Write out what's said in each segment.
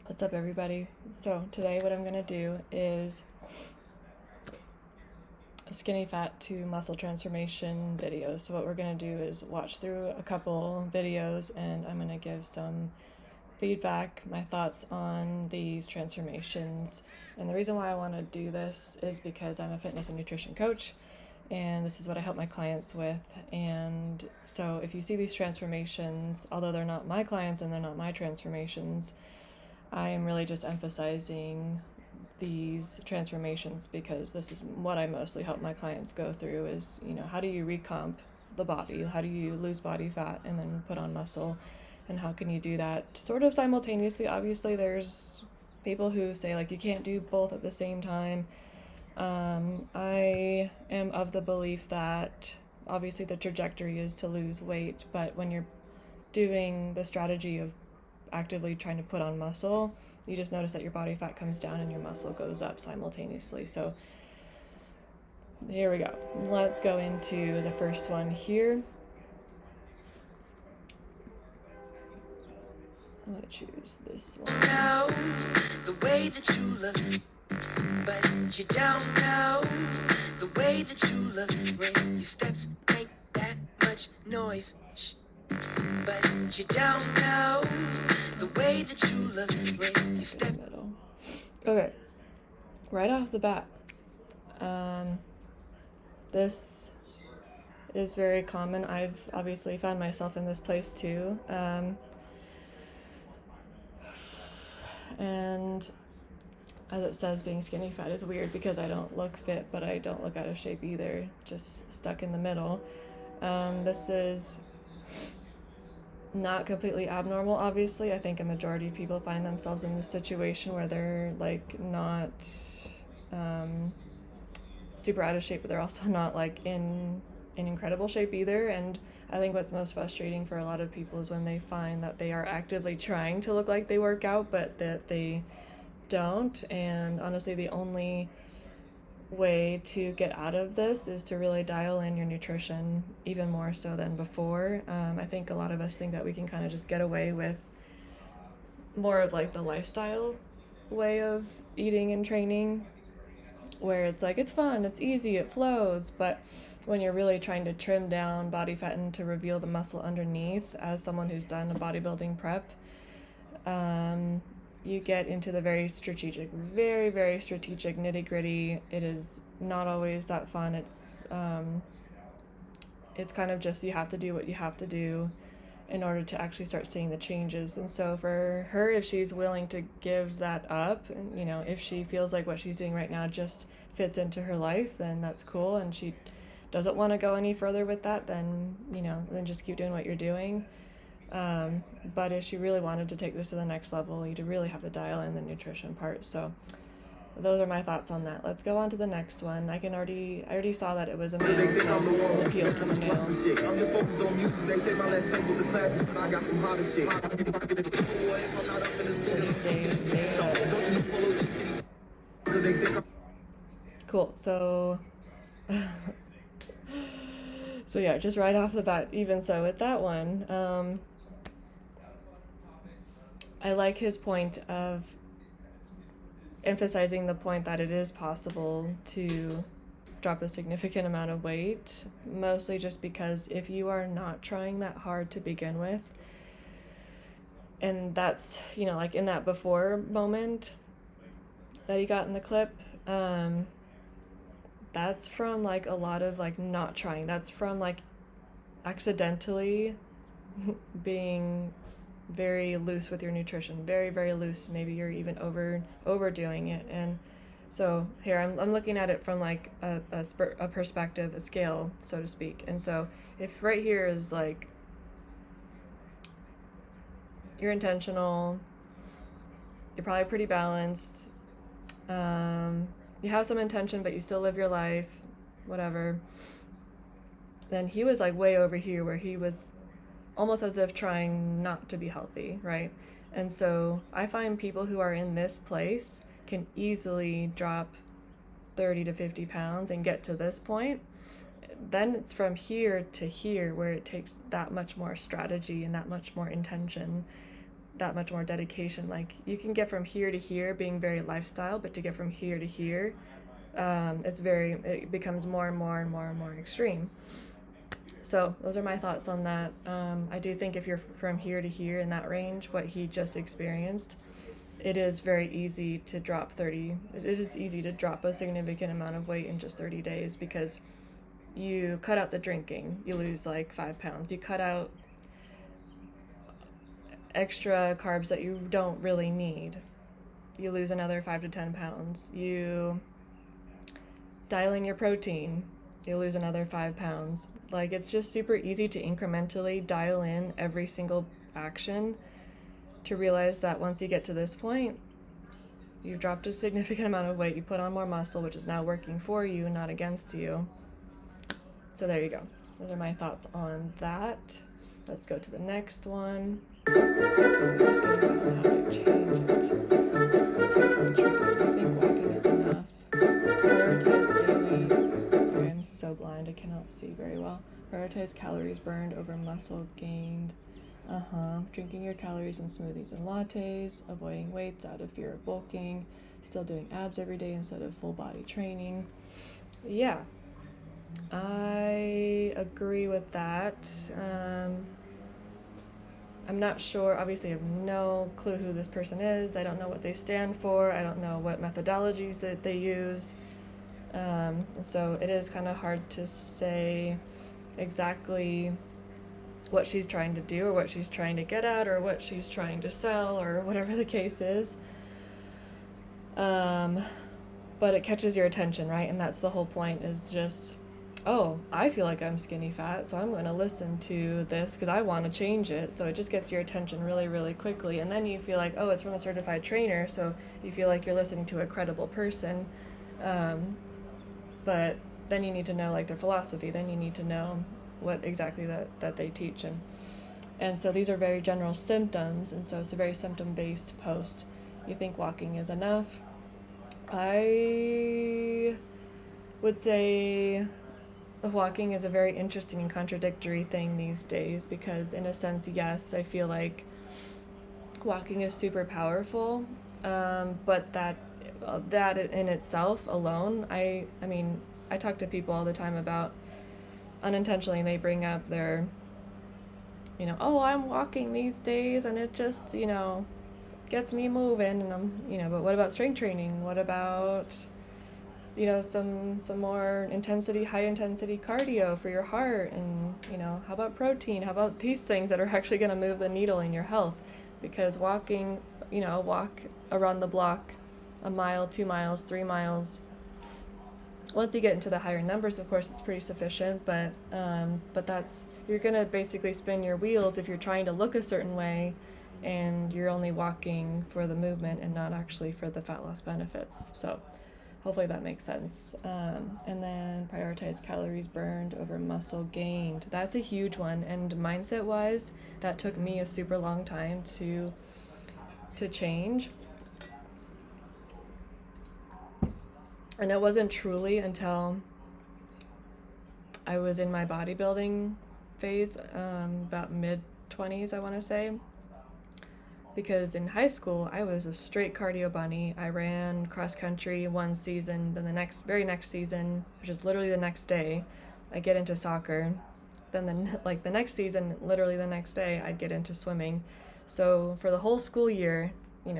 What's up, everybody? So today what I'm gonna do is a skinny fat to muscle transformation video. So what we're gonna do is watch through a couple videos and I'm gonna give some feedback, my thoughts on these transformations. And the reason why I want to do this is because I'm a fitness and nutrition coach, and this is what I help my clients with. And so if you see these transformations, although they're not my clients and they're not my transformations, I am really just emphasizing these transformations because this is what I mostly help my clients go through is, how do you recomp the body? How do you lose body fat and then put on muscle? And how can you do that sort of simultaneously? Obviously, there's people who say, like, you can't do both at the same time. I am of the belief that obviously the trajectory is to lose weight, but when you're doing the strategy of actively trying to put on muscle, you just notice that your body fat comes down and your muscle goes up simultaneously. So here we go. Let's go into the first one here. I'm gonna choose this one. Now, the way that you look, but you don't know the way that you look when your steps make that much noise. But you don't know the way that you look when you step. Okay, right off the bat, this is very common. I've obviously found myself in this place too. And as it says, being skinny fat is weird because I don't look fit, but I don't look out of shape either, just stuck in the middle. This is not completely abnormal, obviously. I think a majority of people find themselves in this situation where they're like not super out of shape, but they're also not like in incredible shape either. And I think what's most frustrating for a lot of people is when they find that they are actively trying to look like they work out, but that they don't. And honestly, the only way to get out of this is to really dial in your nutrition even more so than before. I think a lot of us think that we can kind of just get away with more of like the lifestyle way of eating and training, where it's like, it's fun, it's easy, it flows. But when you're really trying to trim down body fat and to reveal the muscle underneath, as someone who's done a bodybuilding prep, you get into the very strategic, very, very strategic nitty gritty. It is not always that fun. It's kind of just, you have to do what you have to do in order to actually start seeing the changes. And so for her, if she's willing to give that up, and if she feels like what she's doing right now just fits into her life, then that's cool. And she doesn't want to go any further with that, then then just keep doing what you're doing. But if she really wanted to take this to the next level, you'd really have to dial in the nutrition part. So those are my thoughts on that. Let's go on to the next one. I already saw that it was a male, so this will appeal to the male. Cool. So so yeah, just right off the bat, even so with that one, I like his point of emphasizing the point that it is possible to drop a significant amount of weight, mostly just because if you are not trying that hard to begin with, and that's, like in that before moment that he got in the clip, that's from like a lot of like not trying. That's from like accidentally being very loose with your nutrition, very, very loose. Maybe you're even overdoing it. And so here I'm looking at it from like a perspective, a scale, so to speak. And so if right here is like, you're intentional, you're probably pretty balanced, you have some intention, but you still live your life, whatever, then he was like way over here where he was almost as if trying not to be healthy, right? And so I find people who are in this place can easily drop 30 to 50 pounds and get to this point. Then it's from here to here where it takes that much more strategy and that much more intention that much more dedication. Like, you can get from here to here being very lifestyle, but to get from here to here, it becomes more and more and more and more extreme. So those are my thoughts on that. I do think if you're from here to here in that range, what he just experienced, it is very easy to drop a significant amount of weight in just 30 days, because you cut out the drinking, you lose like 5 pounds. You cut out extra carbs that you don't really need, you lose another 5 to 10 pounds. You dial in your protein, you lose another 5 pounds. Like, it's just super easy to incrementally dial in every single action to realize that once you get to this point, you've dropped a significant amount of weight, you put on more muscle, which is now working for you, not against you. So there you go. Those are my thoughts on that. Let's go to the next one. I'm just going to go on how to change it. Certified Trainer. I think walking is enough. Prioritize daily. Sorry, I'm so blind. I cannot see very well. Prioritize calories burned over muscle gained. Drinking your calories in smoothies and lattes. Avoiding weights out of fear of bulking. Still doing abs every day instead of full body training. Yeah, I agree with that. I'm not sure. Obviously, I have no clue who this person is. I don't know what they stand for. I don't know what methodologies that they use. And so it is kind of hard to say exactly what she's trying to do, or what she's trying to get at, or what she's trying to sell, or whatever the case is. But it catches your attention, right? And that's the whole point, is just, oh, I feel like I'm skinny fat, so I'm going to listen to this because I want to change it. So it just gets your attention really, really quickly. And then you feel like, oh, it's from a certified trainer, so you feel like you're listening to a credible person. But then you need to know, like, their philosophy. Then you need to know what exactly that they teach. And so these are very general symptoms, and so it's a very symptom-based post. You think walking is enough? I would say walking is a very interesting and contradictory thing these days, because in a sense, yes, I feel like walking is super powerful, but that in itself alone, I mean, I talk to people all the time about, unintentionally, they bring up their, oh, I'm walking these days and it just, gets me moving, and I'm, but what about strength training? What about, some more high intensity cardio for your heart? And, how about protein? How about these things that are actually going to move the needle in your health? Because walking, walk around the block, a mile, 2 miles, 3 miles. Once you get into the higher numbers, of course, it's pretty sufficient, but you're going to basically spin your wheels if you're trying to look a certain way and you're only walking for the movement and not actually for the fat loss benefits. So hopefully that makes sense. And then prioritize calories burned over muscle gained. That's a huge one. And mindset-wise, that took me a super long time to change. And it wasn't truly until I was in my bodybuilding phase, about mid-20s, I want to say. Because in high school, I was a straight cardio bunny. I ran cross country one season, then the very next season, which is literally the next day, I get into soccer. Then the next season, literally the next day, I'd get into swimming. So for the whole school year, and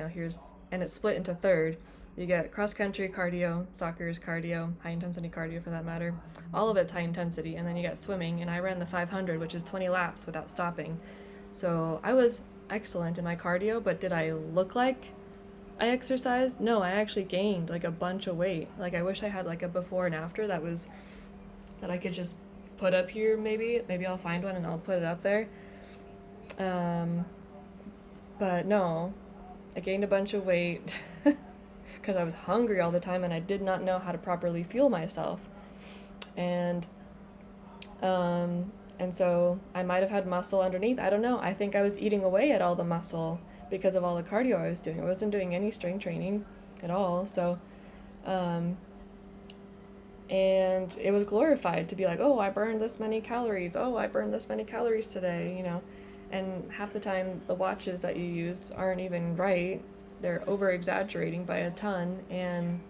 it's split into third. You get cross country cardio, soccer is cardio, high intensity cardio for that matter. All of it's high intensity. And then you get swimming, and I ran the 500, which is 20 laps without stopping. So I was excellent in my cardio, but did I look like I exercised? No, I actually gained like a bunch of weight. Like, I wish I had like a before and after that I could just put up here. Maybe I'll find one and I'll put it up there. But no, I gained a bunch of weight because I was hungry all the time and I did not know how to properly fuel myself. And so I might have had muscle underneath. I don't know. I think I was eating away at all the muscle because of all the cardio I was doing. I wasn't doing any strength training at all. So, and it was glorified to be like, oh, I burned this many calories. Oh, I burned this many calories today, and half the time the watches that you use aren't even right. They're over exaggerating by a ton. And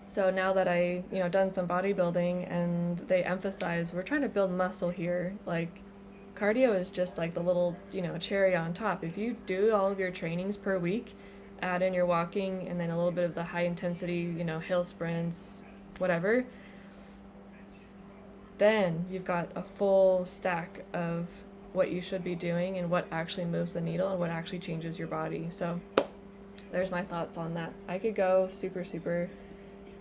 so now that I, done some bodybuilding, and they emphasize we're trying to build muscle here, like cardio is just like the little, cherry on top. If you do all of your trainings per week, add in your walking and then a little bit of the high intensity, hill sprints, whatever, then you've got a full stack of what you should be doing and what actually moves the needle and what actually changes your body. So there's my thoughts on that. I could go super, super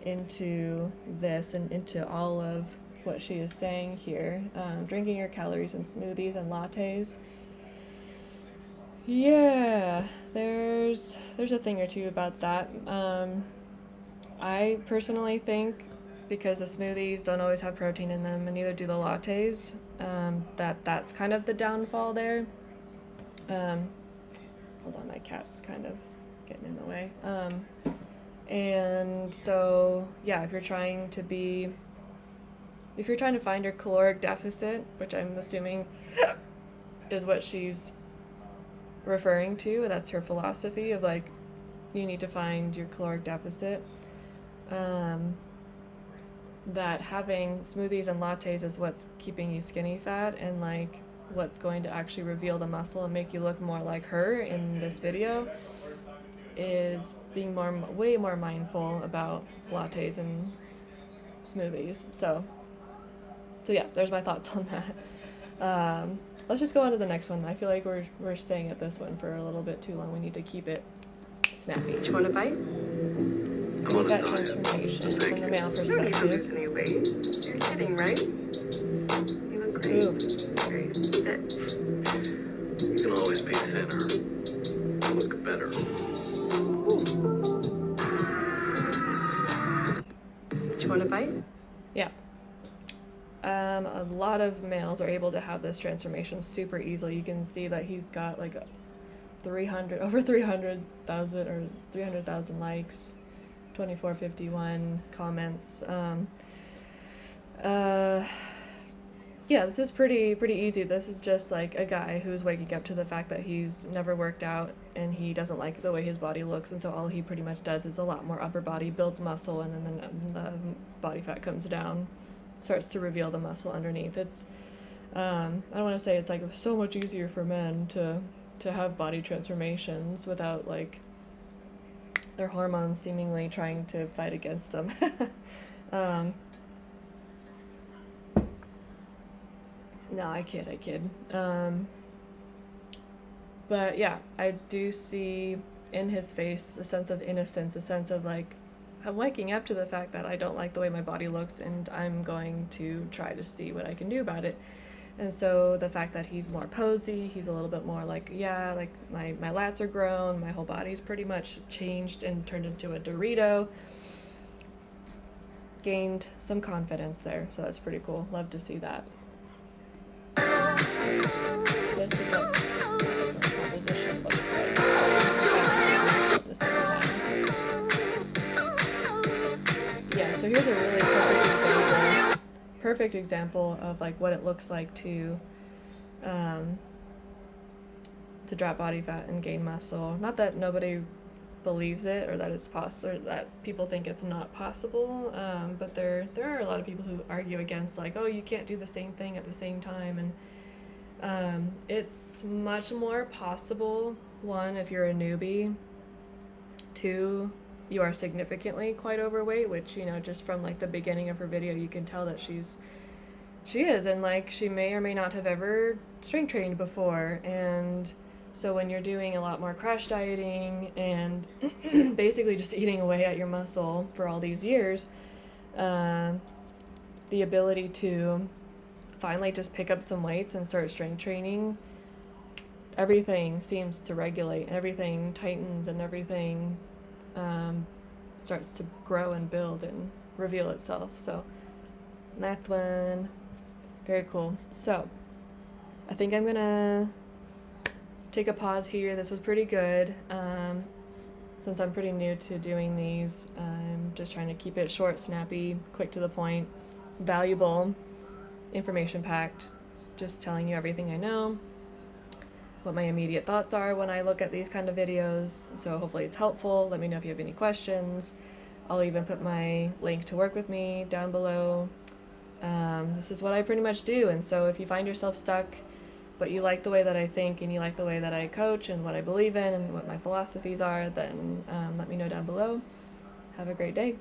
into this and into all of what she is saying here. Drinking your calories in smoothies and lattes. Yeah, there's a thing or two about that. I personally think, because the smoothies don't always have protein in them and neither do the lattes, that's kind of the downfall there. Hold on, my cat's kind of getting in the way. And so, yeah, if you're trying to find your caloric deficit, which I'm assuming is what she's referring to, that's her philosophy of like, you need to find your caloric deficit, that having smoothies and lattes is what's keeping you skinny fat and like what's going to actually reveal the muscle and make you look more like her in this video, is being way more mindful about lattes and smoothies. So yeah, there's my thoughts on that. Let's just go on to the next one. I feel like we're staying at this one for a little bit too long. We need to keep it snappy. Do you want a bite? Skinny fat transformation from the male perspective. Any weight? You're kidding, right? You look great. Ooh. Very fit. You can always be thinner. Look better. Do you want a bite? Yeah. A lot of males are able to have this transformation super easily. You can see that he's got like over 300,000 or 300,000 likes, 2451 comments. Yeah, this is pretty easy. This is just like a guy who's waking up to the fact that he's never worked out and he doesn't like the way his body looks, and so all he pretty much does is a lot more upper body, builds muscle, and then the body fat comes down, starts to reveal the muscle underneath. It's I don't want to say it's like so much easier for men to have body transformations without like their hormones seemingly trying to fight against them. No, I kid. But yeah, I do see in his face a sense of innocence, a sense of like, I'm waking up to the fact that I don't like the way my body looks and I'm going to try to see what I can do about it. And so the fact that he's more posy, he's a little bit more like, yeah, like my lats are grown, my whole body's pretty much changed and turned into a Dorito. Gained some confidence there, so that's pretty cool. Love to see that. This is what the composition looks like. At the same time. Yeah, so here's a really perfect example of like what it looks like to drop body fat and gain muscle. Not that nobody believes it or that it's possible, or that people think it's not possible, but there are a lot of people who argue against, like, oh, you can't do the same thing at the same time, and it's much more possible. One, if you're a newbie. Two, you are significantly quite overweight, which, just from like the beginning of her video, you can tell that she is, and like she may or may not have ever strength trained before. And so when you're doing a lot more crash dieting and basically just eating away at your muscle for all these years, the ability to finally just pick up some weights and start strength training, everything seems to regulate, everything tightens, and everything starts to grow and build and reveal itself. So that one, very cool. So I think I'm gonna take a pause here. This was pretty good. Since I'm pretty new to doing these, I'm just trying to keep it short, snappy, quick to the point, valuable, information packed, just telling you everything I know. what my immediate thoughts are when I look at these kind of videos. So hopefully it's helpful. Let me know if you have any questions. I'll even put my link to work with me down below. This is what I pretty much do. And so if you find yourself stuck, but you like the way that I think and you like the way that I coach and what I believe in and what my philosophies are, then let me know down below. Have a great day.